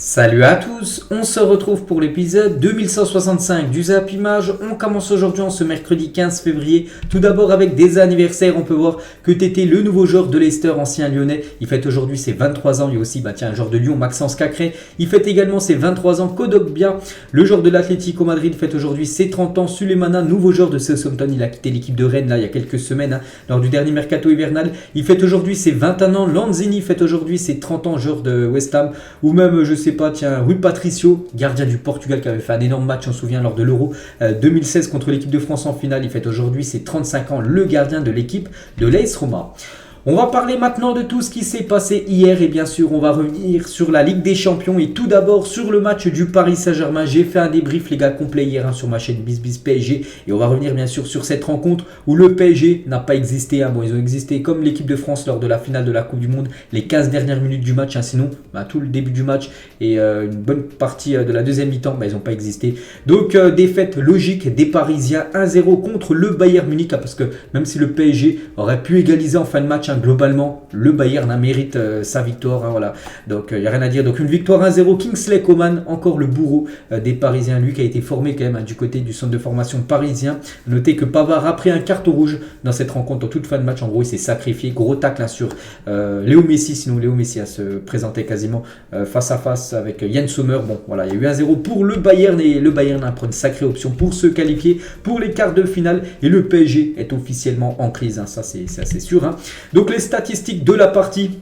Salut à tous, on se retrouve pour l'épisode 2165 du Zap Image. On commence aujourd'hui en ce mercredi 15 février. Tout d'abord avec des anniversaires, on peut voir que Tété, le nouveau joueur de Leicester, ancien lyonnais, il fête aujourd'hui ses 23 ans. Il y a aussi un joueur de Lyon, Maxence Cacré, il fête également ses 23 ans. Kodokbia, le joueur de l'Atlético Madrid, fête aujourd'hui ses 30 ans. Sulemana, nouveau joueur de Southampton, il a quitté l'équipe de Rennes là, il y a quelques semaines lors du dernier mercato hivernal. Il fête aujourd'hui ses 21 ans. Lanzini fête aujourd'hui ses 30 ans, joueur de West Ham. Ou même, je sais pas, tiens, Rui Patricio, gardien du Portugal qui avait fait un énorme match, on se souvient, lors de l'Euro 2016 contre l'équipe de France en finale. Il fête aujourd'hui ses 35 ans, le gardien de l'équipe de l'AS Roma. On va parler maintenant de tout ce qui s'est passé hier et bien sûr on va revenir sur la Ligue des Champions et tout d'abord sur le match du Paris Saint-Germain. J'ai fait un débrief les gars complet hier sur ma chaîne BizBiz PSG et on va revenir bien sûr sur cette rencontre où le PSG n'a pas existé. Bon, ils ont existé comme l'équipe de France lors de la finale de la Coupe du Monde, les 15 dernières minutes du match, sinon tout le début du match et une bonne partie de la deuxième mi-temps, ils n'ont pas existé. Donc défaite logique des Parisiens 1-0 contre le Bayern Munich parce que même si le PSG aurait pu égaliser en fin de match, globalement, le Bayern mérite sa victoire. Voilà. Donc, il n'y a rien à dire. Donc, une victoire 1-0. Kingsley Coman, encore le bourreau des Parisiens. Lui qui a été formé quand même du côté du centre de formation parisien. Notez que Pavard a pris un carton rouge dans cette rencontre en toute fin de match. En gros, il s'est sacrifié. Gros tacle sur Léo Messi. Sinon, Léo Messi a se présenté quasiment face à face avec Yann Sommer. Bon, voilà, il y a eu 1-0 pour le Bayern. Et le Bayern a pris une sacrée option pour se qualifier pour les quarts de finale. Et le PSG est officiellement en crise. Ça, c'est assez sûr. Donc, les statistiques de la partie.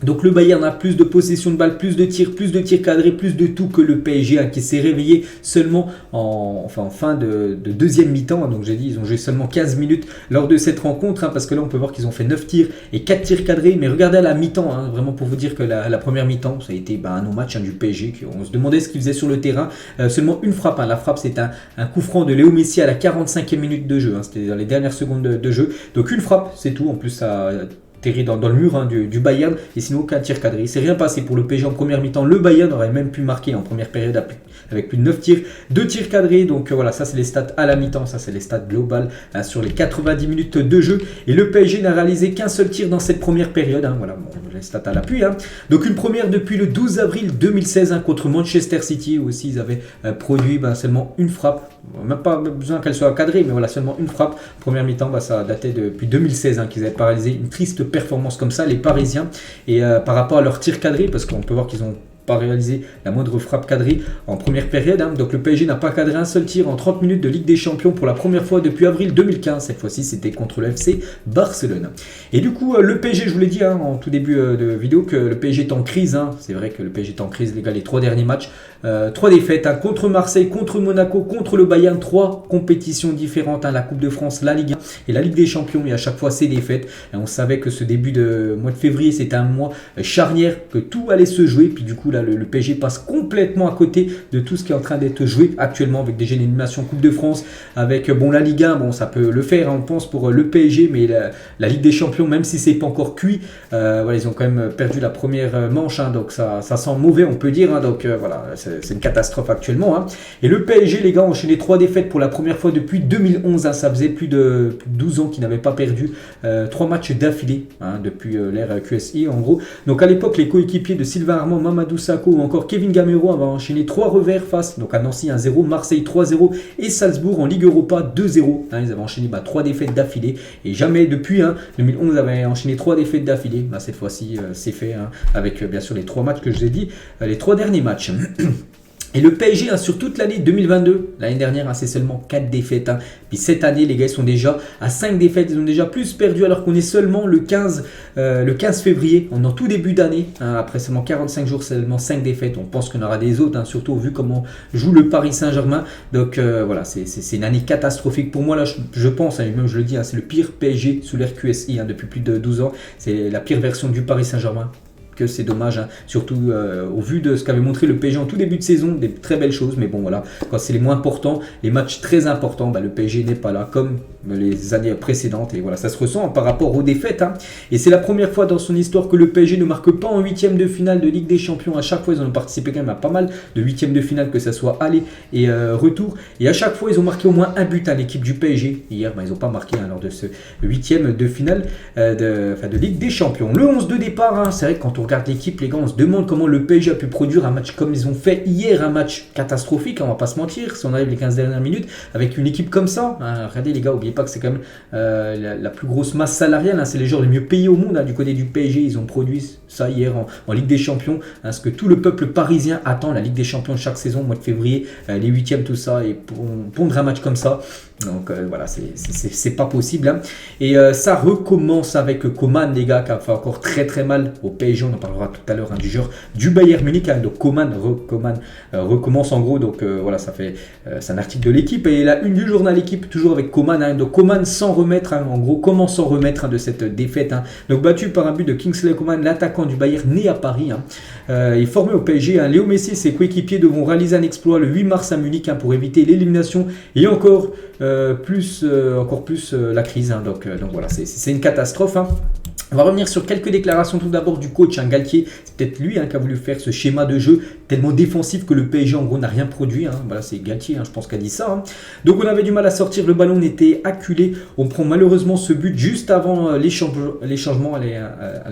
Donc le Bayern a plus de possession de balle, plus de tirs cadrés, plus de tout que le PSG qui s'est réveillé seulement en fin de deuxième mi-temps. Donc j'ai dit ils ont joué seulement 15 minutes lors de cette rencontre parce que là on peut voir qu'ils ont fait 9 tirs et 4 tirs cadrés. Mais regardez à la mi-temps, vraiment pour vous dire que la première mi-temps ça a été un non-match du PSG. On se demandait ce qu'il faisait sur le terrain. Seulement une frappe. La frappe c'est un coup franc de Léo Messi à la 45e minute de jeu. C'était dans les dernières secondes de jeu. Donc une frappe c'est tout. En plus ça atterri dans le mur du Bayern et sinon aucun tir cadré. Il ne s'est rien passé pour le PSG en première mi-temps. Le Bayern aurait même pu marquer en première période avec plus de 9 tirs, 2 tirs cadrés. Donc voilà, ça c'est les stats à la mi-temps, ça c'est les stats globales sur les 90 minutes de jeu. Et le PSG n'a réalisé qu'un seul tir dans cette première période. Voilà, bon, les stats à l'appui. Donc une première depuis le 12 avril 2016 contre Manchester City où aussi ils avaient produit seulement une frappe. Même pas besoin qu'elle soit cadrée, mais voilà, seulement une frappe. Première mi-temps, ça datait depuis 2016 qu'ils avaient pas réalisé une triste performance comme ça, les Parisiens. Et par rapport à leur tir cadré, parce qu'on peut voir qu'ils ont pas réalisé la moindre frappe cadrée en première période. Donc le PSG n'a pas cadré un seul tir en 30 minutes de Ligue des Champions pour la première fois depuis avril 2015. Cette fois-ci, c'était contre le FC Barcelone. Et du coup, le PSG, je vous l'ai dit en tout début de vidéo, que le PSG est en crise. C'est vrai que le PSG est en crise, les gars, les 3 derniers matchs. 3 défaites contre Marseille, contre Monaco, contre le Bayern. 3 compétitions différentes, la Coupe de France, la Ligue 1 et la Ligue des Champions. Et à chaque fois, c'est défaites. Et on savait que ce début de mois de février, c'était un mois charnière, que tout allait se jouer. Puis du coup, là, le PSG passe complètement à côté de tout ce qui est en train d'être joué actuellement avec déjà une élimination Coupe de France, avec la Ligue 1, ça peut le faire, on pense, pour le PSG, mais la Ligue des Champions, même si c'est pas encore cuit, ils ont quand même perdu la première manche, donc ça sent mauvais, on peut dire, donc voilà, c'est une catastrophe actuellement. Et le PSG, les gars, ont enchaîné 3 défaites pour la première fois depuis 2011, ça faisait plus de 12 ans qu'ils n'avaient pas perdu 3 matchs d'affilée, depuis l'ère QSI en gros. Donc à l'époque, les coéquipiers de Sylvain Armand, Mamadou Sakho ou encore Kevin Gamero avaient enchaîné 3 revers face à Nancy 1-0, Marseille 3-0 et Salzbourg en Ligue Europa 2-0. Ils avaient enchaîné 3 défaites d'affilée et jamais depuis 2011 avaient enchaîné 3 défaites d'affilée. Cette fois-ci c'est fait avec bien sûr les 3 matchs que je vous ai dit, les 3 derniers matchs. Et le PSG, sur toute l'année 2022, l'année dernière, c'est seulement 4 défaites. Puis cette année, les gars, ils sont déjà à 5 défaites. Ils ont déjà plus perdu alors qu'on est seulement le 15 février. On est en tout début d'année. Après seulement 45 jours, seulement 5 défaites. On pense qu'on aura des autres, surtout vu comment joue le Paris Saint-Germain. Donc voilà, c'est une année catastrophique. Pour moi, là, je pense, et même je le dis, c'est le pire PSG sous l'ère QSI depuis plus de 12 ans. C'est la pire version du Paris Saint-Germain. Que c'est dommage, surtout au vu de ce qu'avait montré le PSG en tout début de saison, des très belles choses, mais bon voilà, quand c'est les moins importants, les matchs très importants, le PSG n'est pas là comme les années précédentes, et voilà, ça se ressent par rapport aux défaites, et c'est la première fois dans son histoire que le PSG ne marque pas en 8e de finale de Ligue des Champions. À chaque fois, ils ont participé quand même à pas mal de 8e de finale, que ce soit aller et retour, et à chaque fois, ils ont marqué au moins un but à l'équipe du PSG. Hier, ils n'ont pas marqué lors de ce 8e de finale de Ligue des Champions. Le 11 de départ, c'est vrai que quand on regarde regarde l'équipe, les gars, on se demande comment le PSG a pu produire un match comme ils ont fait hier, un match catastrophique, on va pas se mentir, si on arrive les 15 dernières minutes, avec une équipe comme ça. Regardez les gars, n'oubliez pas que c'est quand même la plus grosse masse salariale, c'est les joueurs les mieux payés au monde. Du côté du PSG, ils ont produit ça hier en Ligue des Champions, ce que tout le peuple parisien attend, la Ligue des Champions chaque saison, mois de février, les huitièmes, tout ça, et pondre un match comme ça. Donc voilà, c'est pas possible. Et ça recommence avec Coman, les gars, qui a fait encore très très mal au PSG. On en parlera tout à l'heure du joueur du Bayern Munich. Donc Coman recommence en gros. Donc voilà, c'est un article de l'équipe et la une du journal L'équipe, toujours avec Coman. Donc Coman sans remettre, en gros, comment s'en remettre de cette défaite. Donc battu par un but de Kingsley Coman, l'attaquant du Bayern né à Paris. Et formé au PSG. Léo Messi et ses coéquipiers devront réaliser un exploit le 8 mars à Munich pour éviter l'élimination et encore plus la crise. Donc voilà, c'est une catastrophe. On va revenir sur quelques déclarations tout d'abord du coach Galtier. C'est peut-être lui qui a voulu faire ce schéma de jeu tellement défensif que le PSG en gros n'a rien produit. Voilà, c'est Galtier, je pense, qui a dit ça. Donc on avait du mal à sortir, le ballon était acculé. On prend malheureusement ce but juste avant les changements allaient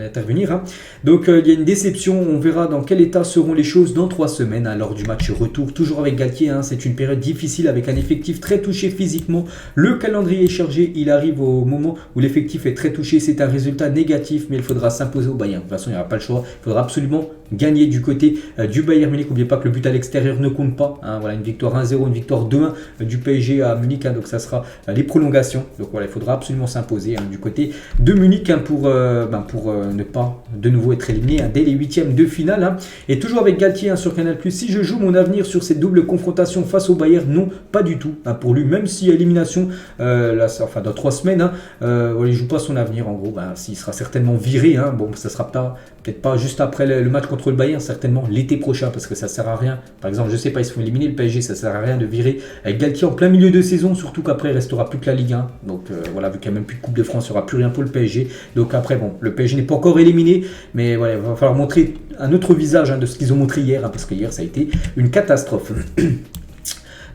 intervenir. Donc il y a une déception. On verra dans quel état seront les choses dans 3 semaines lors du match retour. Toujours avec Galtier, c'est une période difficile avec un effectif très touché physiquement. Le calendrier est chargé. Il arrive au moment où l'effectif est très touché. C'est un résultat négatif, mais il faudra s'imposer au Bayern. De toute façon, il n'y aura pas le choix. Il faudra absolument gagner du côté du Bayern Munich. N'oubliez pas que le but à l'extérieur ne compte pas. Voilà, une victoire 1-0, une victoire 2-1 du PSG à Munich. Donc ça sera les prolongations. Donc voilà, il faudra absolument s'imposer du côté de Munich pour ne pas de nouveau être éliminé dès les huitièmes de finale. Et toujours avec Galtier sur Canal+. Si je joue mon avenir sur cette double confrontation face au Bayern, non, pas du tout. Pour lui, même s'il y a élimination dans 3 semaines, il ne joue pas son avenir. En gros, s'il sera certainement viré. Bon, ça sera peut-être pas juste après le match contre le Bayern, certainement l'été prochain, parce que ça sert à rien. Par exemple, je sais pas, ils se font éliminer le PSG, ça sert à rien de virer avec Galtier en plein milieu de saison, surtout qu'après il restera plus que la Ligue 1. Donc voilà, vu qu'il n'y a même plus de Coupe de France, il n'y aura plus rien pour le PSG. Donc après, bon, le PSG n'est pas encore éliminé, mais voilà, il va falloir montrer un autre visage de ce qu'ils ont montré hier, parce que hier ça a été une catastrophe.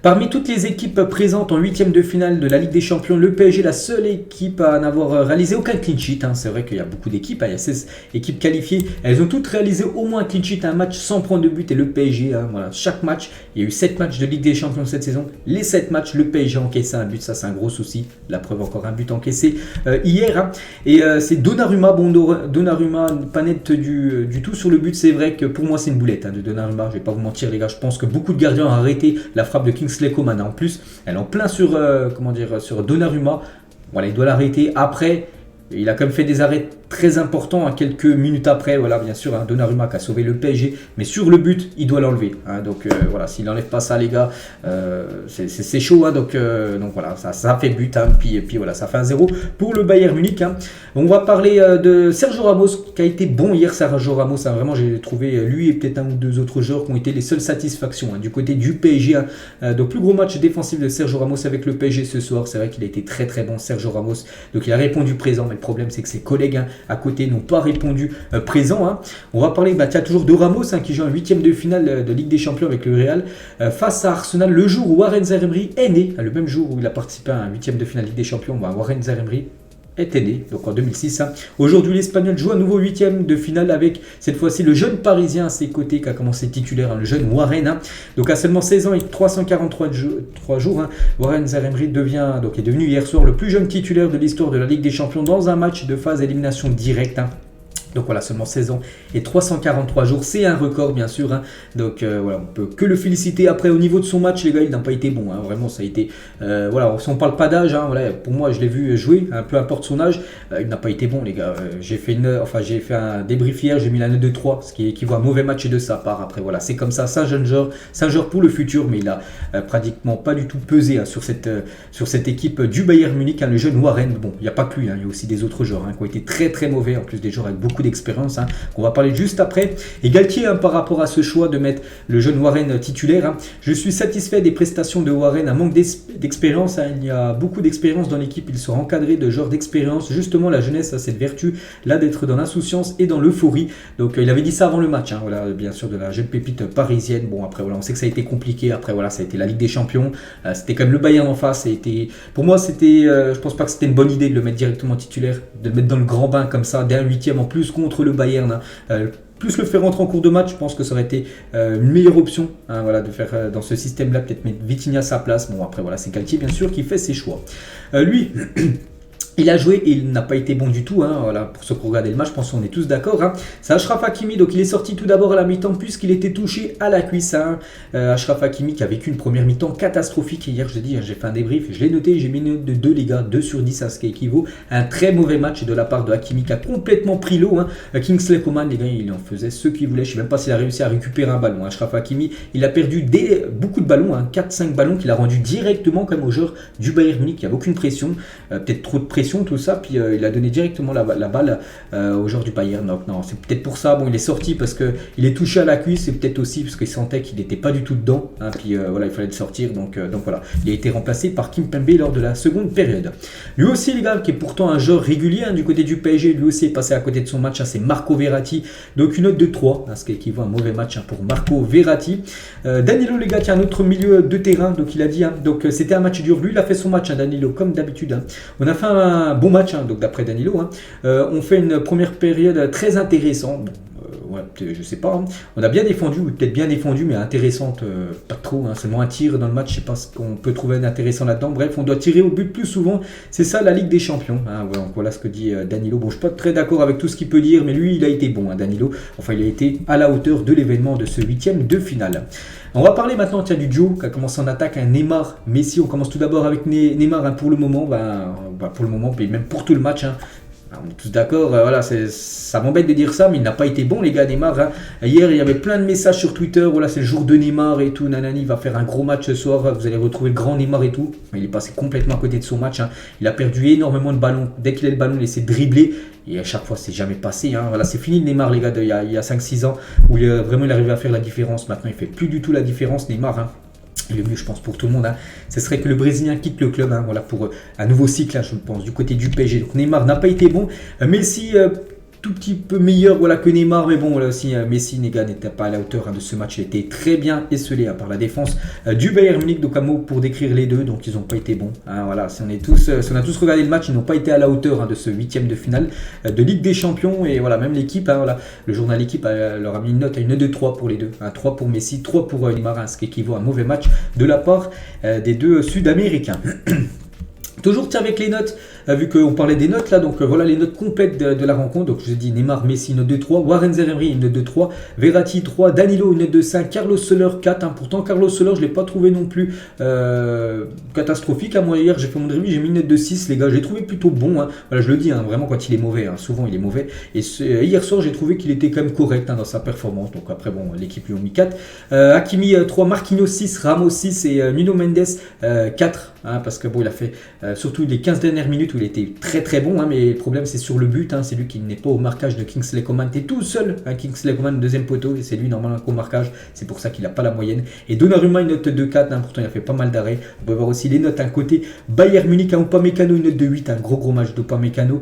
Parmi toutes les équipes présentes en huitième de finale de la Ligue des Champions, le PSG est la seule équipe à n'avoir réalisé aucun clean sheet. C'est vrai qu'il y a beaucoup d'équipes, il y a 16 équipes qualifiées. Elles ont toutes réalisé au moins un clean sheet, un match sans prendre de but. Et le PSG, voilà, chaque match, il y a eu 7 matchs de Ligue des Champions cette saison. Les 7 matchs, le PSG a encaissé un but, ça c'est un gros souci. La preuve, encore un but encaissé hier. Et c'est Donnarumma. Bon, Donnarumma, pas net du tout sur le but. C'est vrai que pour moi, c'est une boulette de Donnarumma. Je vais pas vous mentir, les gars. Je pense que beaucoup de gardiens ont arrêté la frappe de Kingsley Coman. En plus, elle est en plein sur Donnarumma. Voilà, il doit l'arrêter. Après, il a quand même fait des arrêts très importants quelques minutes après. Voilà, bien sûr, Donnarumma qui a sauvé le PSG, mais sur le but, il doit l'enlever. Donc voilà, s'il n'enlève pas ça, les gars, c'est chaud. Donc voilà, ça fait but. Puis voilà, ça fait 1-0 pour le Bayern Munich. On va parler de Sergio Ramos qui a été bon hier. Sergio Ramos, vraiment, j'ai trouvé lui et peut-être un ou deux autres joueurs qui ont été les seules satisfactions du côté du PSG. Donc plus gros match défensif de Sergio Ramos avec le PSG ce soir. C'est vrai qu'il a été très très bon, Sergio Ramos. Donc il a répondu présent, mais le problème c'est que ses collègues à côté n'ont pas répondu présent. On va parler toujours de Ramos qui joue un huitième de finale de Ligue des Champions avec le Real face à Arsenal le jour où Warren Zaïre-Emery est né, le même jour où il a participé à un huitième de finale Ligue des Champions. Warren Zaïre-Emery était né, donc en 2006. Aujourd'hui, l'Espagnol joue un nouveau huitième de finale avec cette fois-ci le jeune Parisien à ses côtés qui a commencé titulaire, le jeune Warren. Donc à seulement 16 ans et 343 jours, Warren Zaïre-Emery est devenu hier soir le plus jeune titulaire de l'histoire de la Ligue des Champions dans un match de phase élimination directe. Donc voilà, seulement 16 ans et 343 jours, c'est un record bien sûr. Donc voilà, on peut que le féliciter. Après, au niveau de son match, les gars, il n'a pas été bon. Vraiment, ça a été... voilà, si on parle pas d'âge, voilà, pour moi, je l'ai vu jouer, peu importe son âge, il n'a pas été bon, les gars. J'ai fait un débrief hier, j'ai mis la note de 3, ce qui équivaut à un mauvais match de sa part. Après, voilà, c'est comme ça, c'est un jeune joueur, pour le futur, mais il a pratiquement pas du tout pesé sur cette équipe du Bayern Munich, le jeune Warren. Bon, il n'y a pas que lui, il y a aussi des autres joueurs qui ont été très très mauvais, en plus des joueurs avec beaucoup d'expérience, qu'on va parler juste après. Et Galtier, par rapport à ce choix de mettre le jeune Warren titulaire, je suis satisfait des prestations de Warren, un manque d'expérience. Il y a beaucoup d'expérience dans l'équipe, il sera encadré de joueurs d'expérience. Justement, la jeunesse a cette vertu là d'être dans l'insouciance et dans l'euphorie. Donc il avait dit ça avant le match, voilà, bien sûr, de la jeune pépite parisienne. Bon, après voilà, on sait que ça a été compliqué. Après voilà, ça a été la Ligue des Champions, c'était quand même le Bayern en face. Pour moi, je pense pas que c'était une bonne idée de le mettre directement titulaire, de le mettre dans le grand bain comme ça, dès un huitième en plus contre le Bayern. plus le faire rentrer en cours de match, je pense que ça aurait été une meilleure option, hein, voilà, de faire dans ce système-là, peut-être mettre Vitinha à sa place. Bon, après, voilà, c'est Galtier, bien sûr, qui fait ses choix. Lui... Il a joué et il n'a pas été bon du tout, hein, voilà, pour ceux qui regardent le match, je pense qu'on est tous d'accord. Hein. C'est Achraf Hakimi, donc il est sorti tout d'abord à la mi-temps puisqu'il était touché à la cuisse. Hein. Achraf Hakimi qui a vécu une première mi-temps catastrophique. Hier, je te dis, j'ai fait un débrief, je l'ai noté, j'ai mis une note de 2 les gars, 2 sur 10, à ce qui équivaut à un très mauvais match de la part de Hakimi qui a complètement pris l'eau. Hein. Kingsley Coman, les gars, il en faisait ce qu'il voulait, je ne sais même pas s'il a réussi à récupérer un ballon. Achraf Hakimi, il a perdu beaucoup de ballons, hein, 4-5 ballons qu'il a rendu directement comme au joueur du Bayern Munich. Il n'y a aucune pression, peut-être trop de pression, tout ça, puis il a donné directement la balle au joueur du Bayern. Donc non, c'est peut-être pour ça. Bon, il est sorti parce qu'il est touché à la cuisse et peut-être aussi parce qu'il sentait qu'il n'était pas du tout dedans. Hein, puis voilà, il fallait le sortir. Donc voilà, il a été remplacé par Kimpembe lors de la seconde période. Lui aussi, les gars, qui est pourtant un joueur régulier hein, du côté du PSG, lui aussi est passé à côté de son match. Hein, c'est Marco Verratti. Donc une note de 3, hein, ce qui équivaut à un mauvais match hein, pour Marco Verratti. Danilo, les gars, qui est un autre milieu de terrain. Donc il a dit, hein, donc c'était un match dur. Lui, il a fait son match, hein, Danilo, comme d'habitude. Hein. On a fait un bon match. Hein, donc d'après Danilo, hein, on fait une première période très intéressante. Bon, ouais, je sais pas, hein. On a bien défendu, ou peut-être bien défendu, mais intéressante, pas trop. Hein, seulement un tir dans le match, je sais pas ce qu'on peut trouver d'intéressant là-dedans. Bref, on doit tirer au but plus souvent. C'est ça la Ligue des Champions. Hein, ouais, donc voilà ce que dit Danilo. Bon, je suis pas très d'accord avec tout ce qu'il peut dire, mais lui, il a été bon, hein, Danilo. Enfin, il a été à la hauteur de l'événement de ce 8e de finale. On va parler maintenant du duo qui a commencé en attaque, un Neymar, Messi. On commence tout d'abord avec Neymar hein, pour le moment, pour le moment, et même pour tout le match. Hein. On est tous d'accord, voilà, ça m'embête de dire ça, mais il n'a pas été bon les gars, Neymar. Hein. Hier, il y avait plein de messages sur Twitter, voilà, c'est le jour de Neymar et tout, nanani, il va faire un gros match ce soir, vous allez retrouver le grand Neymar et tout. Mais il est passé complètement à côté de son match, hein. Il a perdu énormément de ballons, dès qu'il a le ballon, il essaie de dribbler, et à chaque fois, c'est jamais passé. Hein. Voilà, c'est fini le Neymar les gars, il y a 5-6 ans, où vraiment il arrivait à faire la différence. Maintenant, il fait plus du tout la différence, Neymar. Hein. Et le mieux, je pense, pour tout le monde, hein, ce serait que le Brésilien quitte le club, hein, voilà, pour un nouveau cycle, hein, je pense, du côté du PSG. Donc Neymar n'a pas été bon. Messi, tout petit peu meilleur voilà, que Neymar, mais bon, voilà aussi, Messi, les gars, n'était pas à la hauteur hein, de ce match. Il était très bien esselé hein, par la défense du Bayern Munich. Donc un mot pour décrire les deux, donc ils n'ont pas été bons. Hein, voilà, si on a tous regardé le match, ils n'ont pas été à la hauteur hein, de ce 8e de finale de Ligue des Champions. Et voilà, même l'équipe, hein, voilà, le journal L'équipe leur a mis une note de 3 pour les deux. Hein, 3 pour Messi, 3 pour Neymar, hein, ce qui équivaut à un mauvais match de la part des deux Sud-Américains. Toujours avec les notes, vu qu'on parlait des notes là, donc voilà les notes complètes de la rencontre. Donc je vous ai dit Neymar, Messi, une note de 3, Warren Zaïre-Emery, une note de 3, Verratti 3, Danilo, une note de 5, Carlos Soler 4. Hein. Pourtant Carlos Soler, je ne l'ai pas trouvé non plus catastrophique. Hein. Moi hier, j'ai fait mon review, j'ai mis une note de 6, les gars, je l'ai trouvé plutôt bon. Hein. Voilà, je le dis, hein, vraiment quand il est mauvais, hein. Souvent il est mauvais. Et hier soir, j'ai trouvé qu'il était quand même correct hein, dans sa performance. Donc après, bon, l'équipe lui ont mis 4. Hakimi 3, Marquinhos 6, Ramos 6 et Nuno Mendes 4. Hein, parce que bon, il a fait surtout les 15 dernières minutes où il était très très bon, hein, mais le problème c'est sur le but, hein, c'est lui qui n'est pas au marquage de Kingsley Coman, t'es tout seul, hein, Kingsley Coman deuxième poteau, et c'est lui normalement au marquage, c'est pour ça qu'il n'a pas la moyenne. Et Donnarumma une note de 4, hein, pourtant il a fait pas mal d'arrêts. On peut voir aussi les notes, un côté Bayern Munich, hein, Upamecano une note de 8, un gros match d'Upamecano,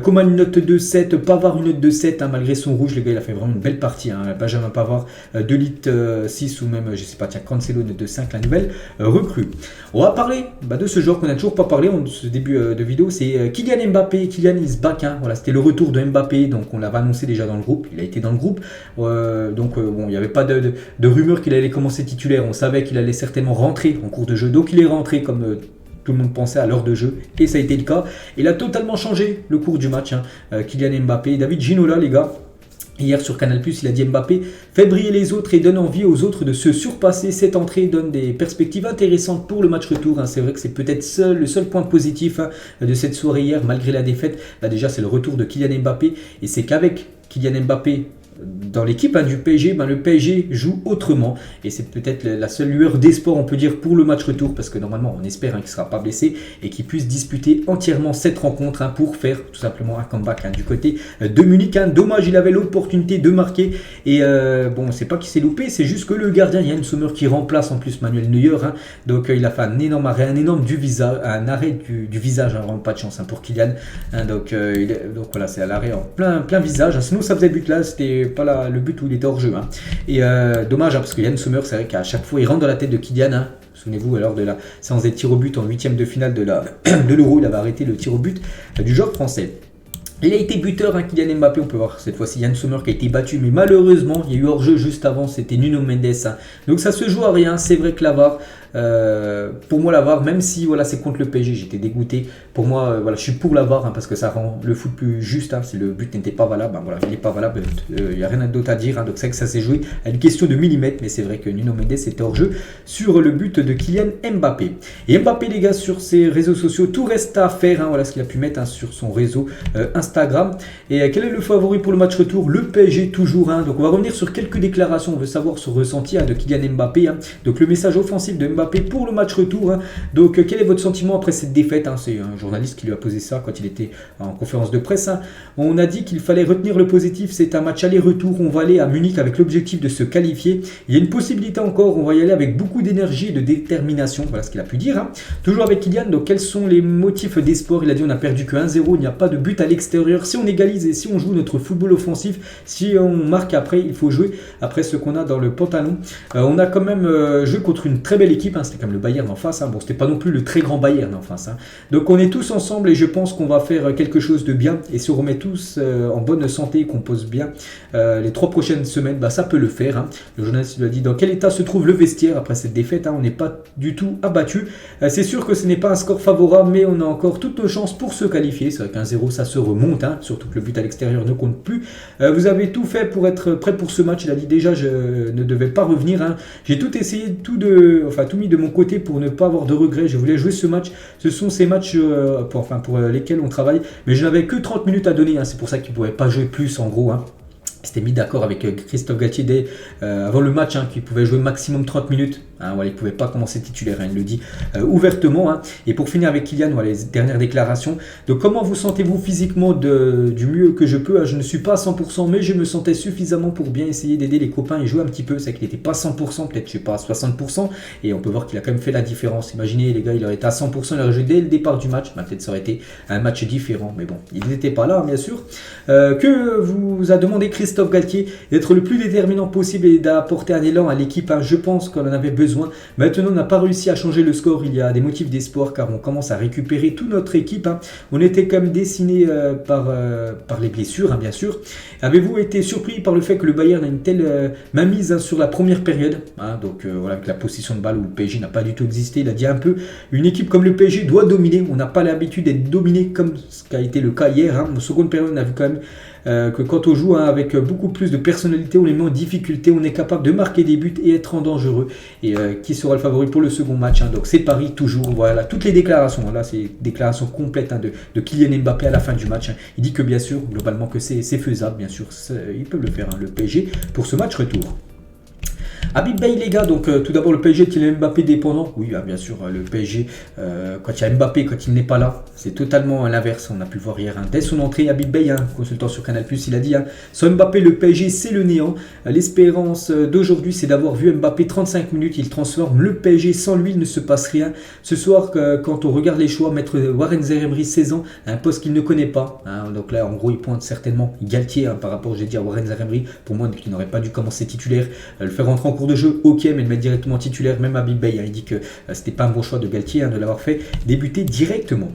Coman une note de 7, Pavard une note de 7, hein, malgré son rouge, les gars il a fait vraiment une belle partie, hein, Benjamin Pavard, 2 litres 6 ou même, je sais pas, tiens, Cancelo une note de 5, la nouvelle recrue. On va parler de ce joueur qu'on n'a toujours pas parlé en ce début de vidéo, c'est Kylian Mbappé. Kylian is back, hein. Voilà, c'était le retour de Mbappé, donc on l'avait annoncé déjà dans le groupe, il a été dans le groupe, bon, il n'y avait pas de rumeur qu'il allait commencer titulaire, on savait qu'il allait certainement rentrer en cours de jeu, donc il est rentré comme tout le monde pensait à l'heure de jeu, et ça a été le cas. Il a totalement changé le cours du match, hein. Kylian Mbappé, David Ginola les gars. Hier sur Canal+, il a dit Mbappé fait briller les autres et donne envie aux autres de se surpasser. Cette entrée donne des perspectives intéressantes pour le match retour. Hein. C'est vrai que c'est peut-être le seul point positif hein, de cette soirée hier, malgré la défaite. Déjà, c'est le retour de Kylian Mbappé. Et c'est qu'avec Kylian Mbappé dans l'équipe hein, du PSG, le PSG joue autrement. Et c'est peut-être la seule lueur d'espoir, on peut dire, pour le match retour. Parce que normalement, on espère hein, qu'il ne sera pas blessé et qu'il puisse disputer entièrement cette rencontre hein, pour faire tout simplement un comeback hein, du côté de Munich. Hein. Dommage, il avait l'opportunité de marquer. Et bon, c'est pas qu'il s'est loupé, c'est juste que le gardien, Yann Sommer, qui remplace en plus Manuel Neuer. Hein. Donc il a fait un énorme arrêt, un arrêt du visage. Hein, vraiment pas de chance hein, pour Kylian. Hein. Donc voilà, c'est à l'arrêt en plein visage. Hein. Sinon, ça faisait but là, c'était pas le but où il était hors jeu. Hein. Et dommage, hein, parce que Yann Sommer, c'est vrai qu'à chaque fois, il rentre dans la tête de Kylian. Hein. Souvenez-vous, lors de la séance des tirs au but en 8e de finale de l'Euro, il avait arrêté le tir au but du joueur français. Il a été buteur, Kylian Mbappé, on peut voir cette fois-ci Yann Sommer qui a été battu, mais malheureusement, il y a eu hors-jeu juste avant, c'était Nuno Mendes. Donc ça se joue à rien, c'est vrai que la VAR, pour moi la VAR, même si voilà, c'est contre le PSG, j'étais dégoûté. Pour moi, voilà, je suis pour la VAR parce que ça rend le foot plus juste. Si le but n'était pas valable, voilà, il n'est pas valable, il n'y a rien d'autre à dire. Donc c'est vrai que ça s'est joué à une question de millimètres, mais c'est vrai que Nuno Mendes était hors-jeu sur le but de Kylian Mbappé. Et Mbappé, les gars, sur ses réseaux sociaux, tout reste à faire. Voilà ce qu'il a pu mettre sur son réseau Instagram. Et quel est le favori pour le match retour? Le PSG toujours. Donc on va revenir sur quelques déclarations. On veut savoir son ressenti de Kylian Mbappé. Donc le message offensif de Mbappé pour le match retour. Donc quel est votre sentiment après cette défaite? C'est un journaliste qui lui a posé ça quand il était en conférence de presse. On a dit qu'il fallait retenir le positif. C'est un match aller-retour. On va aller à Munich avec l'objectif de se qualifier. Il y a une possibilité encore. On va y aller avec beaucoup d'énergie et de détermination. Voilà ce qu'il a pu dire. Toujours avec Kylian. Donc quels sont les motifs d'espoir? Il a dit on a perdu que 1-0. Il n'y a pas de but à l'extérieur. Si on égalise et si on joue notre football offensif, si on marque après, il faut jouer après ce qu'on a dans le pantalon. On a quand même joué contre une très belle équipe. C'était comme le Bayern en face. Bon, c'était pas non plus le très grand Bayern en face. Donc on est tous ensemble et je pense qu'on va faire quelque chose de bien. Et si on remet tous en bonne santé et qu'on pose bien les 3 prochaines semaines, ça peut le faire. Le journaliste lui a dit dans quel état se trouve le vestiaire après cette défaite. On n'est pas du tout abattu. C'est sûr que ce n'est pas un score favorable, mais on a encore toutes nos chances pour se qualifier. C'est vrai qu'un 0 ça se remonte, surtout que le but à l'extérieur ne compte plus. Vous avez tout fait pour être prêt pour ce match. Il a dit déjà je ne devais pas revenir. J'ai tout essayé, tout mis de mon côté pour ne pas avoir de regrets. Je voulais jouer ce match. Ce sont ces matchs pour lesquels on travaille. Mais je n'avais que 30 minutes à donner. C'est pour ça qu'il ne pouvait pas jouer plus en gros. S'était mis d'accord avec Christophe Galtier avant le match qu'il pouvait jouer maximum 30 minutes. Voilà, il ne pouvait pas commencer titulaire, il le dit ouvertement. Et pour finir avec Kylian, les dernières déclarations. Donc comment vous sentez-vous physiquement du mieux que je peux? Je ne suis pas à 100%, mais je me sentais suffisamment pour bien essayer d'aider les copains et jouer un petit peu. C'est qu'il n'était pas à 100%, peut-être je ne sais pas à 60%. Et on peut voir qu'il a quand même fait la différence. Imaginez les gars, il aurait été à 100%, il aurait joué dès le départ du match. Peut-être ça aurait été un match différent. Mais bon, il n'était pas là, bien sûr. Que vous a demandé Christophe Galtier d'être le plus déterminant possible et d'apporter un élan à l'équipe. Je pense qu'on en avait besoin. Maintenant, on n'a pas réussi à changer le score. Il y a des motifs d'espoir car on commence à récupérer toute notre équipe. On était quand même dessiné par les blessures, bien sûr. Avez-vous été surpris par le fait que le Bayern a une telle mainmise sur la première période? Donc voilà, avec la possession de balle où le PSG n'a pas du tout existé. Il a dit un peu, une équipe comme le PSG doit dominer. On n'a pas l'habitude d'être dominé comme ce qu'a été le cas hier. En seconde période, on a vu quand même que quand on joue avec beaucoup plus de personnalité, on les met en difficulté, on est capable de marquer des buts et être en dangereux. Et qui sera le favori pour le second match? Donc c'est Paris toujours. Voilà, toutes les déclarations. Là, c'est déclaration complète de Kylian Mbappé à la fin du match. Il dit que bien sûr, globalement, que c'est faisable. Bien sûr, ils peuvent le faire, le PSG, pour ce match retour. Habib Beye les gars, donc tout d'abord le PSG est-il Mbappé dépendant? Oui, bien sûr, le PSG, quand il y a Mbappé, quand il n'est pas là, c'est totalement l'inverse. On a pu le voir hier. Dès son entrée, Habib Beye, consultant sur Canal+, il a dit sans Mbappé, le PSG, c'est le néant. L'espérance d'aujourd'hui, c'est d'avoir vu Mbappé 35 minutes. Il transforme le PSG. Sans lui, il ne se passe rien. Ce soir, quand on regarde les choix, mettre Warren Zaïre-Emery, 16 ans, un poste qu'il ne connaît pas. Donc là, en gros, il pointe certainement Galtier par rapport, j'ai dit, à Warren Zaïre-Emery. Pour moi, il n'aurait pas dû commencer titulaire. Le faire rentrer en cours de jeu, ok, mais le mettre directement titulaire, même Habib Beye, il dit que c'était pas un bon choix de Galtier de l'avoir fait débuter directement.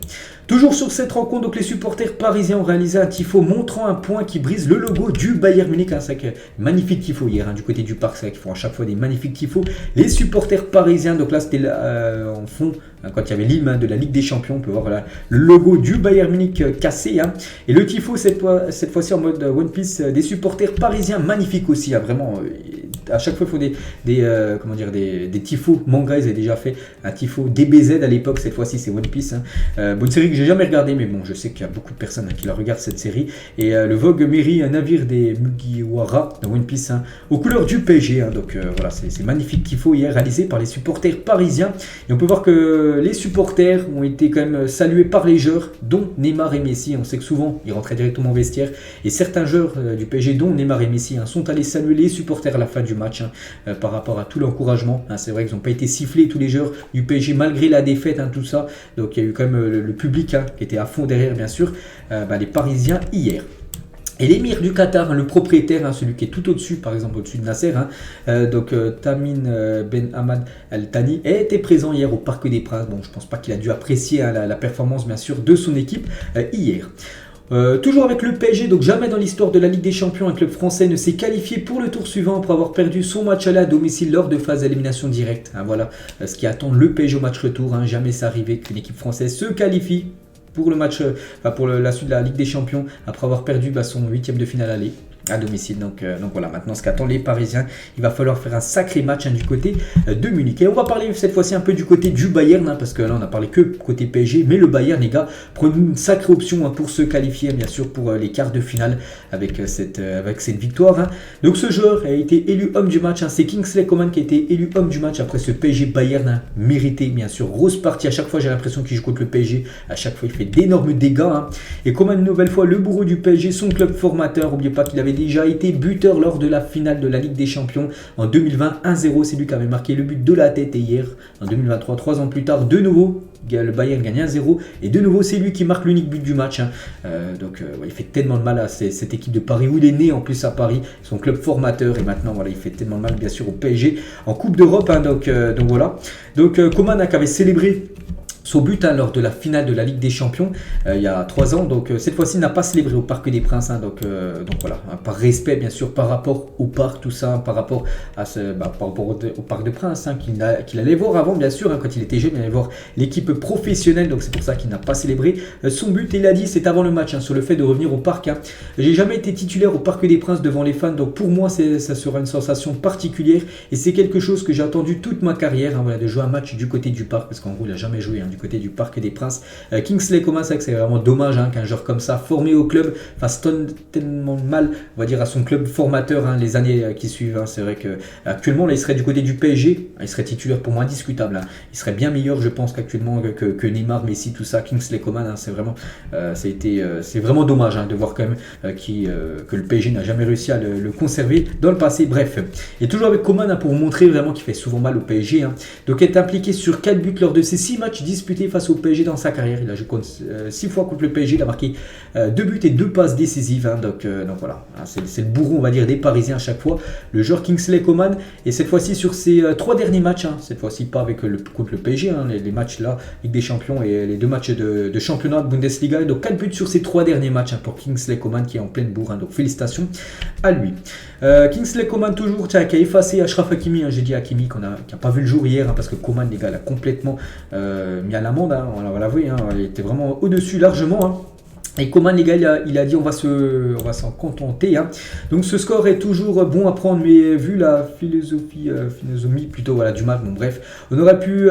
Toujours sur cette rencontre, donc les supporters parisiens ont réalisé un tifo montrant un point qui brise le logo du Bayern Munich. C'est vrai que magnifique tifo hier du côté du parc, c'est vrai qu'ils font à chaque fois des magnifiques tifos. Les supporters parisiens, donc là c'était en fond quand il y avait l'hymne de la Ligue des Champions, on peut voir le logo du Bayern Munich cassé. Et le tifo cette fois-ci en mode One Piece des supporters parisiens, magnifique aussi, vraiment. À chaque fois, il faut des tifos manga. Ils avaient déjà fait un tifo DBZ à l'époque. Cette fois-ci, c'est One Piece. Bonne série que j'ai jamais regardée, mais bon, je sais qu'il y a beaucoup de personnes qui la regardent cette série. Et le Vogue mairie, un navire des Mugiwara de One Piece aux couleurs du PSG. Donc voilà, c'est magnifique tifo hier réalisé par les supporters parisiens. Et on peut voir que les supporters ont été quand même salués par les joueurs, dont Neymar et Messi. On sait que souvent, ils rentraient directement au vestiaire. Et certains joueurs du PSG, dont Neymar et Messi, sont allés saluer les supporters à la fin du match par rapport à tout l'encouragement. C'est vrai qu'ils n'ont pas été sifflés tous les joueurs du PSG malgré la défaite, tout ça. Donc il y a eu quand même le public qui était à fond derrière, bien sûr, les Parisiens hier. Et l'émir du Qatar, le propriétaire, celui qui est tout au-dessus, par exemple au-dessus de Nasser, donc Tamim Ben Hamad Al Thani, était présent hier au Parc des Princes. Bon, je pense pas qu'il a dû apprécier la performance, bien sûr, de son équipe hier. Toujours avec le PSG, donc jamais dans l'histoire de la Ligue des Champions un club français ne s'est qualifié pour le tour suivant après avoir perdu son match aller à domicile lors de phase d'élimination directe. Hein, voilà ce qui attend le PSG au match retour. Hein. Jamais c'est arrivé qu'une équipe française se qualifie pour le match, pour la suite de la Ligue des Champions après avoir perdu son 8e de finale aller à domicile. Donc voilà, maintenant ce qu'attendent les Parisiens, il va falloir faire un sacré match du côté de Munich. Et on va parler cette fois-ci un peu du côté du Bayern, parce que là on a parlé que côté PSG, mais le Bayern, les gars, prend une sacrée option pour se qualifier bien sûr pour les quarts de finale avec cette victoire. Donc ce joueur a été élu homme du match, c'est Kingsley Coman qui a été élu homme du match après ce PSG Bayern mérité, bien sûr, grosse partie. À chaque fois j'ai l'impression qu'il joue contre le PSG, à chaque fois il fait d'énormes dégâts. Et Coman, une nouvelle fois le bourreau du PSG, son club formateur. N'oubliez pas qu'il avait déjà été buteur lors de la finale de la Ligue des Champions en 2020, 1-0, c'est lui qui avait marqué le but de la tête. Et hier, en 2023, 3 ans plus tard, de nouveau, le Bayern gagne 1-0 et de nouveau c'est lui qui marque l'unique but du match. Il fait tellement de mal à cette équipe de Paris où il est né en plus à Paris, son club formateur, et maintenant voilà, il fait tellement de mal bien sûr au PSG en Coupe d'Europe. Donc voilà. Donc Coman qui avait célébré son but lors de la finale de la Ligue des Champions il y a 3 ans. Donc cette fois-ci, il n'a pas célébré au Parc des Princes. Donc voilà, par respect bien sûr par rapport au parc, tout ça, par rapport au Parc des Princes qu'il allait voir avant bien sûr. Quand il était jeune, il allait voir l'équipe professionnelle. Donc c'est pour ça qu'il n'a pas célébré son but. Et il a dit, c'est avant le match, sur le fait de revenir au parc. J'ai jamais été titulaire au Parc des Princes devant les fans. Donc pour moi, ça sera une sensation particulière. Et c'est quelque chose que j'ai attendu toute ma carrière, voilà, de jouer un match du côté du parc. Parce qu'en gros, il n'a jamais joué du côté du Parc des Princes. Kingsley Coman, c'est vraiment dommage qu'un joueur comme ça, formé au club, fasse tellement mal, on va dire, à son club formateur les années qui suivent. C'est vrai qu'actuellement, il serait du côté du PSG, il serait titulaire pour moi indiscutable. Il serait bien meilleur, je pense, qu'actuellement que Neymar, Messi, tout ça. Kingsley Coman, c'est vraiment dommage de voir quand même que le PSG n'a jamais réussi à le conserver dans le passé. Bref, et toujours avec Coman pour vous montrer vraiment qu'il fait souvent mal au PSG. Donc, il est impliqué sur 4 buts lors de ses 6 matchs disputés face au PSG dans sa carrière. Il a joué 6 fois contre le PSG, il a marqué 2 buts et 2 passes décisives. Donc voilà, c'est le bourreau, on va dire, des Parisiens à chaque fois, le joueur Kingsley Coman. Et cette fois-ci sur ses 3 derniers matchs, cette fois-ci pas avec contre le PSG, les matchs là, Ligue des Champions et les 2 matchs de championnat de Bundesliga. Donc 4 buts sur ces 3 derniers matchs pour Kingsley Coman qui est en pleine bourre. Donc félicitations à lui. Kingsley Coman toujours, qui a effacé Achraf Hakimi. J'ai dit Hakimi qui n'a pas vu le jour hier, parce que Coman, les gars, l'a complètement mis à l'amende, on va l'avouer, il était vraiment au-dessus largement. Et Coman, les gars, il a dit on va s'en contenter. Donc ce score est toujours bon à prendre, mais vu la philosophie plutôt du match, bon bref, on aurait pu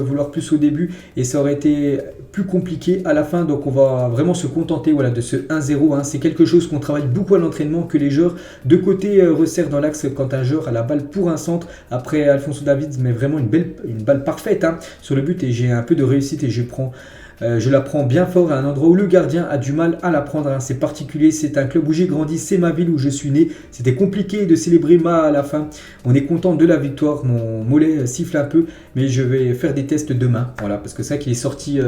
vouloir plus au début et ça aurait été plus compliqué à la fin. Donc on va vraiment se contenter de ce 1-0. C'est quelque chose qu'on travaille beaucoup à l'entraînement, que les joueurs de côté resserrent dans l'axe quand un joueur a la balle pour un centre. Après Alphonso Davids met vraiment une balle parfaite sur le but, et j'ai un peu de réussite et je la prends bien fort à un endroit où le gardien a du mal à la prendre. C'est particulier, c'est un club où j'ai grandi, c'est ma ville où je suis né. C'était compliqué de célébrer à la fin. On est content de la victoire, mon mollet siffle un peu, mais je vais faire des tests demain. Voilà, parce que c'est vrai qu'il est sorti,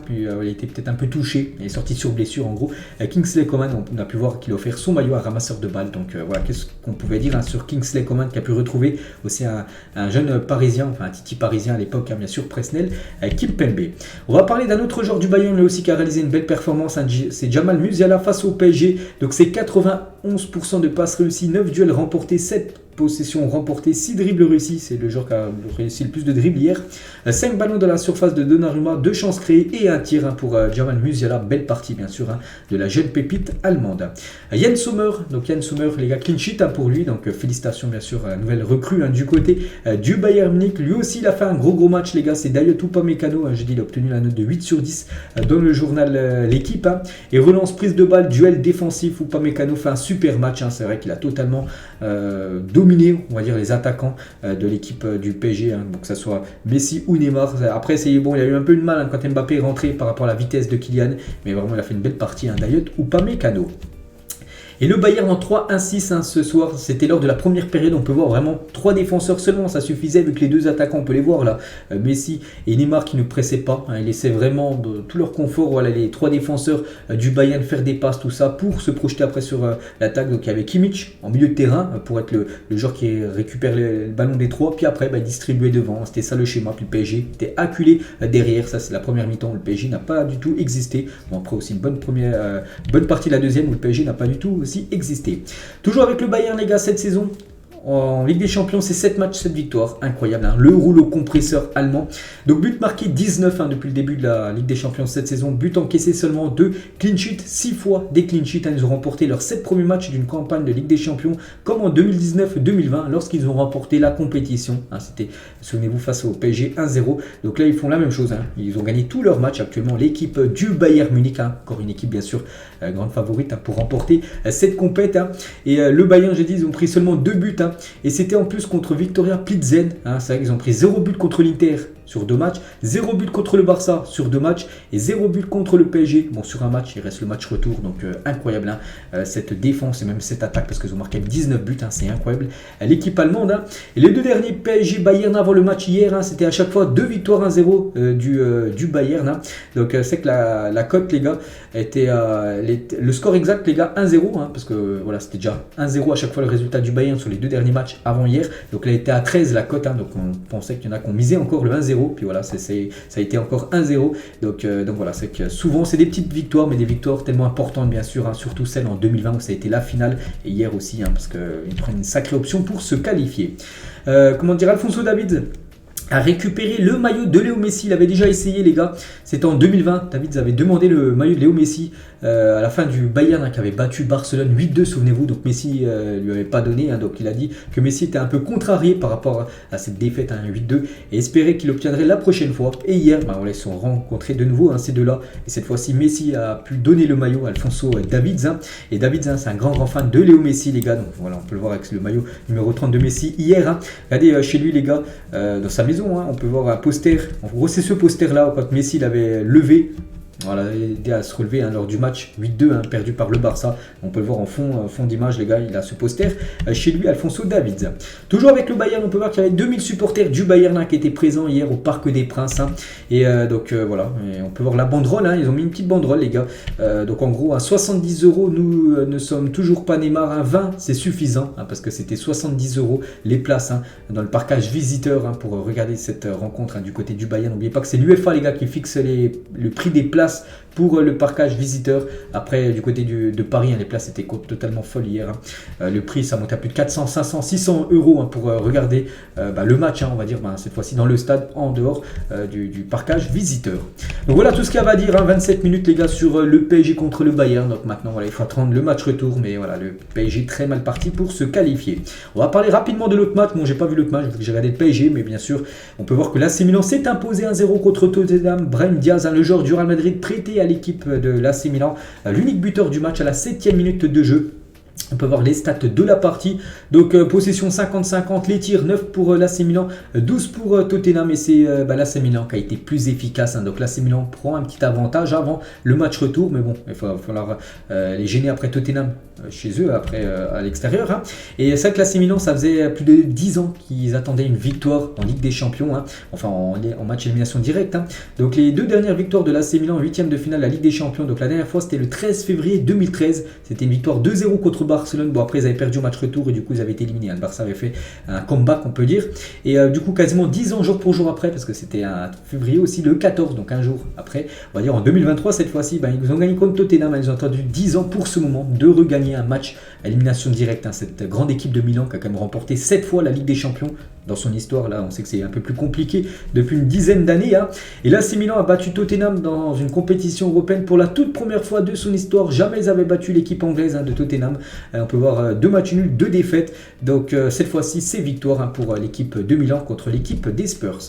puis il était peut-être un peu touché. Il est sorti sur blessure en gros. Kingsley Coman, on a pu voir qu'il a offert son maillot à ramasseur de balles. Donc voilà, qu'est-ce qu'on pouvait dire sur Kingsley Coman, qui a pu retrouver aussi un jeune parisien, enfin un titi parisien à l'époque, bien sûr, Presnel, Kimpembe. On va parler d'un autre joueur du Bayern, lui aussi qui a réalisé une belle performance, c'est Jamal Musiala face au PSG. Donc c'est 91% de passes réussies, 9 duels remportés, 7 possessions remportées, 6 dribbles réussis, c'est le joueur qui a réussi le plus de dribbles hier, 5 ballons dans la surface de Donnarumma, 2 chances créées et un tir pour Jamal Musiala. Belle partie bien sûr de la jeune pépite allemande. Yann Sommer, les gars, clean sheet pour lui, donc félicitations bien sûr à la nouvelle recrue du côté du Bayern Munich. Lui aussi il a fait un gros match, les gars, c'est Dayot Upamecano, j'ai dit il a obtenu la note de 8 sur 10 dans le journal L'équipe. Et relance, prise de balle, duel défensif, Upamecano fait un super match, c'est vrai qu'il a totalement dominé, on va dire, les attaquants de l'équipe du PSG, donc que ce soit Messi ou Neymar. Après il a eu un peu de mal quand Mbappé est rentré par rapport à la vitesse de Kylian, mais vraiment il a fait une belle partie, Dayot Upamecano. Et le Bayern en 3-1-6 ce soir, c'était lors de la première période. On peut voir vraiment 3 défenseurs seulement, ça suffisait avec les 2 attaquants. On peut les voir là, Messi et Neymar qui ne pressaient pas. Ils laissaient vraiment de tout leur confort, voilà, les 3 défenseurs du Bayern faire des passes, tout ça, pour se projeter après sur l'attaque. Donc il y avait Kimmich en milieu de terrain pour être le joueur qui récupère le ballon des 3, puis après distribuer devant. C'était ça le schéma. Puis le PSG était acculé derrière. Ça c'est la première mi-temps où le PSG n'a pas du tout existé. Bon, après aussi une bonne partie de la deuxième où le PSG n'a pas du tout aussi existé. Toujours avec le Bayern les gars, cette saison en Ligue des Champions, c'est 7 matchs, 7 victoires, incroyable, hein. Le rouleau compresseur allemand. Donc but marqué 19 depuis le début de la Ligue des Champions cette saison, but encaissé seulement 2, clean sheet, 6 fois des clean sheets, hein. Ils ont remporté leurs 7 premiers matchs d'une campagne de Ligue des Champions, comme en 2019-2020, lorsqu'ils ont remporté la compétition, hein. C'était, souvenez-vous, face au PSG 1-0. Donc là, ils font la même chose, hein. Ils ont gagné tous leurs matchs actuellement. L'équipe du Bayern Munich, hein. Encore une équipe bien sûr grande favorite, hein, pour remporter cette compète, hein. Et le Bayern, j'ai dit, ils ont pris seulement 2 buts, hein. Et c'était en plus contre Viktoria Plzen, hein. C'est vrai qu'ils ont pris 0 but contre l'Inter sur 2 matchs, 0 but contre le Barça sur 2 matchs et 0 but contre le PSG. Bon, sur un match, il reste le match retour, donc incroyable, hein, cette défense et même cette attaque, parce qu'ils ont marqué 19 buts, hein, c'est incroyable. L'équipe allemande, hein. Et les 2 derniers PSG Bayern avant le match hier, hein, c'était à chaque fois 2 victoires 1-0 du Bayern, hein. Donc c'est que la cote les gars était le score exact les gars 1-0, hein, parce que voilà, c'était déjà 1-0 à chaque fois le résultat du Bayern sur les 2 derniers matchs avant hier. Donc là, elle était à 13 la cote, hein, donc on pensait qu'il y en a qui ont misé encore le 1-0. Puis voilà, ça a été encore 1-0. Donc voilà, c'est que souvent c'est des petites victoires, mais des victoires tellement importantes bien sûr, hein, surtout celle en 2020 où ça a été la finale, et hier aussi, hein, parce qu'ils prennent une sacrée option pour se qualifier. Comment dire, Alphonso Davids a récupéré le maillot de Léo Messi. Il avait déjà essayé les gars, c'était en 2020. Davids avait demandé le maillot de Léo Messi à la fin du Bayern, hein, qui avait battu Barcelone 8-2, souvenez-vous. Donc Messi lui avait pas donné, hein, donc il a dit que Messi était un peu contrarié par rapport à cette défaite, hein, 8-2, et espérait qu'il obtiendrait la prochaine fois. Et hier, voilà, ils se sont rencontrés de nouveau, hein, ces deux-là, et cette fois-ci Messi a pu donner le maillot à Alphonso Davids, hein. Et Davids, hein, c'est un grand fan de Léo Messi les gars, donc voilà, on peut le voir avec le maillot numéro 30 de Messi hier, hein. Regardez chez lui les gars, dans sa maison, hein, on peut voir un poster. En gros, c'est ce poster là quand Messi l'avait levé, voilà, aidé à se relever, hein, lors du match 8-2, hein, perdu par le Barça. On peut le voir en fond d'image les gars, il a ce poster chez lui, Alphonso Davids. Toujours avec le Bayern, on peut voir qu'il y avait 2000 supporters du Bayern, hein, qui étaient présents hier au Parc des Princes, hein. Et donc voilà, et on peut voir la banderole, hein, ils ont mis une petite banderole les gars. Donc en gros à 70 €, nous ne sommes toujours pas Neymar, hein. 20 c'est suffisant, hein, parce que c'était 70 € les places, hein, dans le parcage visiteur, hein, pour regarder cette rencontre, hein, du côté du Bayern. N'oubliez pas que c'est l'UEFA les gars qui fixe le prix des places pour le parcage visiteur. Après du côté de Paris, hein, les places étaient totalement folles hier, hein. Le prix ça monte à plus de 400, 500, 600 €, hein, pour regarder le match, hein, on va dire, cette fois-ci dans le stade, en dehors du parcage visiteur. Donc voilà tout ce qu'il y a à dire, hein. 27 minutes les gars sur le PSG contre le Bayern. Donc maintenant voilà, il faut attendre le match retour, mais voilà, le PSG très mal parti pour se qualifier. On va parler rapidement de l'autre match. Bon, j'ai pas vu l'autre match, j'ai regardé le PSG, mais bien sûr on peut voir que l'AC Milan s'est imposé 1-0 contre Tottenham. Brahim Diaz, hein, le joueur du Real Madrid prêté à l'équipe de l'AC Milan, l'unique buteur du match à la 7e minute de jeu. On peut voir les stats de la partie. Donc possession 50-50, les tirs 9 pour l'AC Milan, 12 pour Tottenham, et c'est l'AC Milan qui a été plus efficace, hein. Donc l'AC Milan prend un petit avantage avant le match retour, mais bon, il va falloir les gêner après Tottenham chez eux, après à l'extérieur, hein. Et c'est vrai que l'AC Milan, ça faisait plus de 10 ans qu'ils attendaient une victoire en Ligue des Champions, hein. Enfin en match élimination directe, hein. Donc les 2 dernières victoires de l'AC Milan en 8e de finale de la Ligue des Champions. Donc la dernière fois c'était le 13 février 2013, c'était une victoire 2-0 contre Barcelone. Bon, après ils avaient perdu au match retour et du coup ils avaient été éliminés, hein. Le Barça avait fait un comeback on peut dire, et du coup quasiment 10 ans jour pour jour après, parce que c'était un février aussi le 14, donc un jour après, on va dire en 2023 cette fois-ci, ils ont gagné contre Tottenham, hein. Ils ont attendu 10 ans pour ce moment de regagner un match à élimination directe, hein. Cette grande équipe de Milan qui a quand même remporté 7 fois la Ligue des Champions dans son histoire. Là on sait que c'est un peu plus compliqué depuis une dizaine d'années, hein. Et là l'AC Milan a battu Tottenham dans une compétition européenne pour la toute première fois de son histoire. Jamais ils avaient battu l'équipe anglaise, hein, de Tottenham. On peut voir 2 matchs nuls, 2 défaites. Donc cette fois-ci c'est victoire, hein, pour l'équipe de Milan contre l'équipe des Spurs.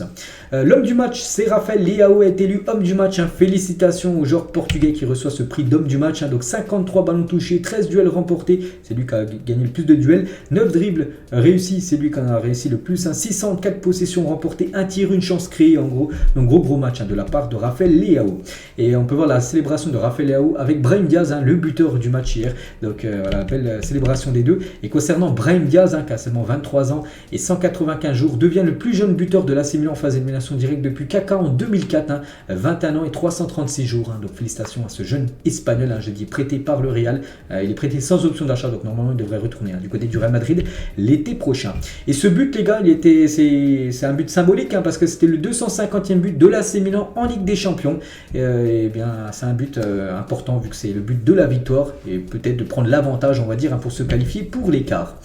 L'homme du match c'est Rafael Leao, est élu homme du match, hein. Félicitations au joueur portugais qui reçoit ce prix d'homme du match, hein. Donc 53 ballons touchés, 13 duels remportés, c'est lui qui a gagné le plus de duels, 9 dribbles réussis, c'est lui qui en a réussi le plus, 604 possessions remportées, un tir, une chance créée en gros. Donc gros match de la part de Rafael Leao. Et on peut voir la célébration de Rafael Leao avec Brahim Diaz, le buteur du match hier. Donc voilà, belle célébration des deux. Et concernant Brahim Diaz, qui a seulement 23 ans et 195 jours, devient le plus jeune buteur de l'AC Milan en phase d'élimination directe depuis Kaka en 2004, 21 ans et 336 jours. Donc félicitations à ce jeune espagnol, je dis prêté par le Real. Il est prêté sans option d'achat, donc normalement il devrait retourner du côté du Real Madrid l'été prochain. Et ce but, les gars, c'est un but symbolique, parce que c'était le 250e but de l'AC Milan en Ligue des Champions. Et bien, c'est un but important vu que c'est le but de la victoire et peut-être de prendre l'avantage, on va dire, pour se qualifier pour l'écart.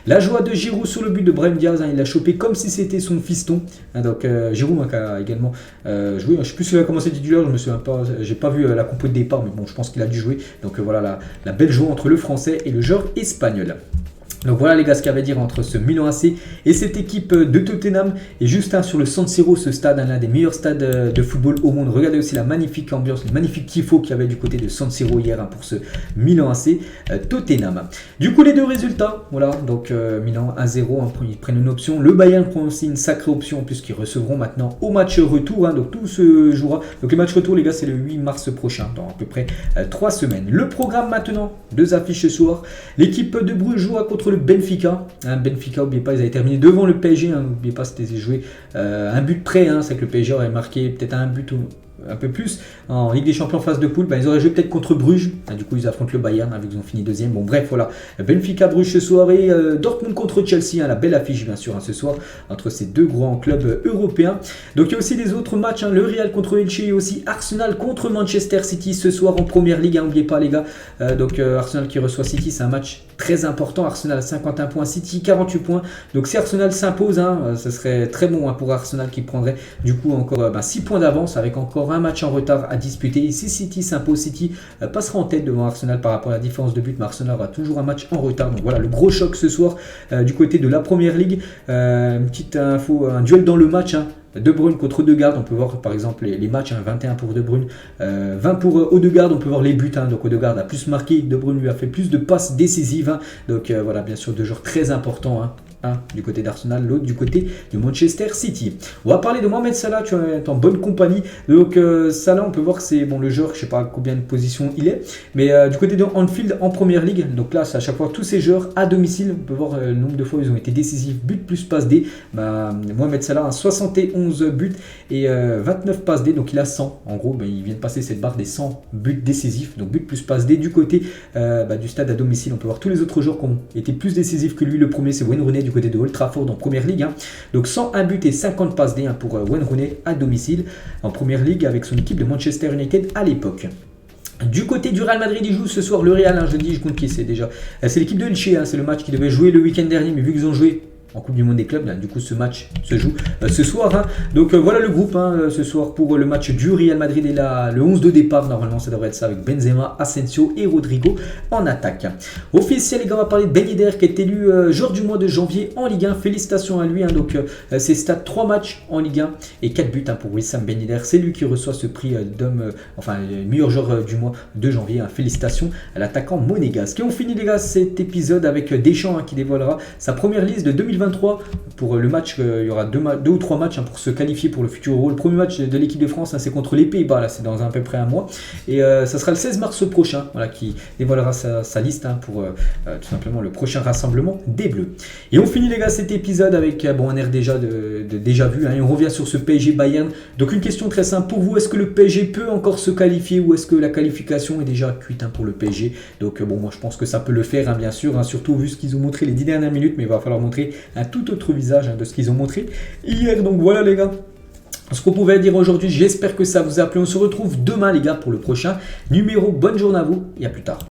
La joie de Giroud sur le but de Brahim Diaz, il l'a chopé comme si c'était son fiston. Donc Giroud qui a également joué. Je ne sais plus s'il a commencé titulaire, je me souviens pas, j'ai pas vu la compo de départ, mais bon, je pense qu'il a dû jouer. Donc voilà la belle joie entre le français et le joueur espagnol. Donc voilà les gars ce qu'il y avait à dire entre ce Milan AC et cette équipe de Tottenham. Et juste sur le San Siro, ce stade, l'un des meilleurs stades de football au monde. Regardez aussi la magnifique ambiance, le magnifique tifo qu'il y avait du côté de San Siro hier pour ce Milan AC Tottenham. Du coup les deux résultats, voilà, donc Milan 1-0, ils prennent une option. Le Bayern prend aussi une sacrée option puisqu'ils recevront maintenant au match retour, donc tout se jouera. Donc le match retour les gars c'est le 8 mars prochain, dans à peu près 3 semaines. Le programme maintenant, 2 affiches ce soir. L'équipe de Bruges jouera contre le Benfica. Benfica, n'oubliez pas, ils avaient terminé devant le PSG. N'oubliez pas, c'était joué un but près. C'est que le PSG aurait marqué peut-être un but ou un peu plus en Ligue des Champions phase de poule. Ils auraient joué peut-être contre Bruges. Du coup, ils affrontent le Bayern. Ils ont fini deuxième. Bon, bref, voilà. Benfica, Bruges ce soir et Dortmund contre Chelsea. La belle affiche, bien sûr, ce soir entre ces deux grands clubs européens. Donc, il y a aussi des autres matchs. Le Real contre Elche et aussi Arsenal contre Manchester City ce soir en première ligue. N'oubliez pas, les gars. Arsenal qui reçoit City, c'est un match très important. Arsenal 51 points, City 48 points. Donc, si Arsenal s'impose, ce serait très bon pour Arsenal qui prendrait du coup encore 6 points d'avance avec encore un match en retard à disputer. Et si City s'impose, City passera en tête devant Arsenal par rapport à la différence de but, mais Arsenal aura toujours un match en retard. Donc voilà le gros choc ce soir du côté de la première ligue. Une petite info, un duel dans le match. De Bruyne contre Odegaard, on peut voir par exemple les matchs, 21 pour De Bruyne, 20 pour Odegaard, on peut voir les buts, donc Odegaard a plus marqué, De Bruyne lui a fait plus de passes décisives, donc voilà bien sûr deux joueurs très importants. Un du côté d'Arsenal, l'autre du côté de Manchester City. On va parler de Mohamed Salah, tu es en bonne compagnie. Donc Salah, on peut voir que c'est le joueur, je sais pas combien de positions il est, mais du côté de Anfield en première ligue, donc là c'est à chaque fois tous ces joueurs à domicile, on peut voir le nombre de fois où ils ont été décisifs, but plus passe D. Mohamed Salah a 71 buts et 29 passes D, donc il a 100. En gros, il vient de passer cette barre des 100 buts décisifs, donc but plus passe D du côté du stade à domicile. On peut voir tous les autres joueurs qui ont été plus décisifs que lui. Le premier c'est Wayne Rooney du côté de Old Trafford en première ligue. Donc 101 buts et 50 passes D pour Wayne Rooney à domicile en première ligue avec son équipe de Manchester United à l'époque. Du côté du Real Madrid, il joue ce soir le Real. Je compte qui c'est déjà. C'est l'équipe de Elche. C'est le match qui devait jouer le week-end dernier, mais vu qu'ils ont joué en Coupe du Monde des clubs, du coup ce match se joue ce soir. Donc voilà le groupe ce soir pour le match du Real Madrid et le 11 de départ. Normalement ça devrait être ça avec Benzema, Asensio et Rodrigo en attaque. Officiel les gars, on va parler de Ben Yedder qui est élu joueur du mois de janvier en Ligue 1. Félicitations à lui. Donc c'est stade 3 matchs en Ligue 1 et 4 buts pour Wissam Ben Yedder. C'est lui qui reçoit ce prix d'homme, meilleur joueur du mois de janvier. Félicitations à l'attaquant monégasque. Et on finit les gars cet épisode avec Deschamps qui dévoilera sa première liste de 2023 pour le match. Il y aura 2 ou 3 matchs pour se qualifier pour le futur Euro. Le premier match de l'équipe de France c'est contre les Pays-Bas, là c'est dans à peu près un mois et ça sera le 16 mars prochain qui dévoilera sa liste pour tout simplement le prochain rassemblement des Bleus. Et on finit les gars cet épisode avec un air déjà vu et on revient sur ce PSG Bayern. Donc une question très simple pour vous, est-ce que le PSG peut encore se qualifier ou est-ce que la qualification est déjà cuite pour le PSG? Donc moi je pense que ça peut le faire bien sûr, surtout vu ce qu'ils ont montré les 10 dernières minutes, mais il va falloir montrer un tout autre visage de ce qu'ils ont montré hier. Donc voilà les gars ce qu'on pouvait dire aujourd'hui. J'espère que ça vous a plu. On se retrouve demain les gars pour le prochain numéro. Bonne journée à vous et à plus tard.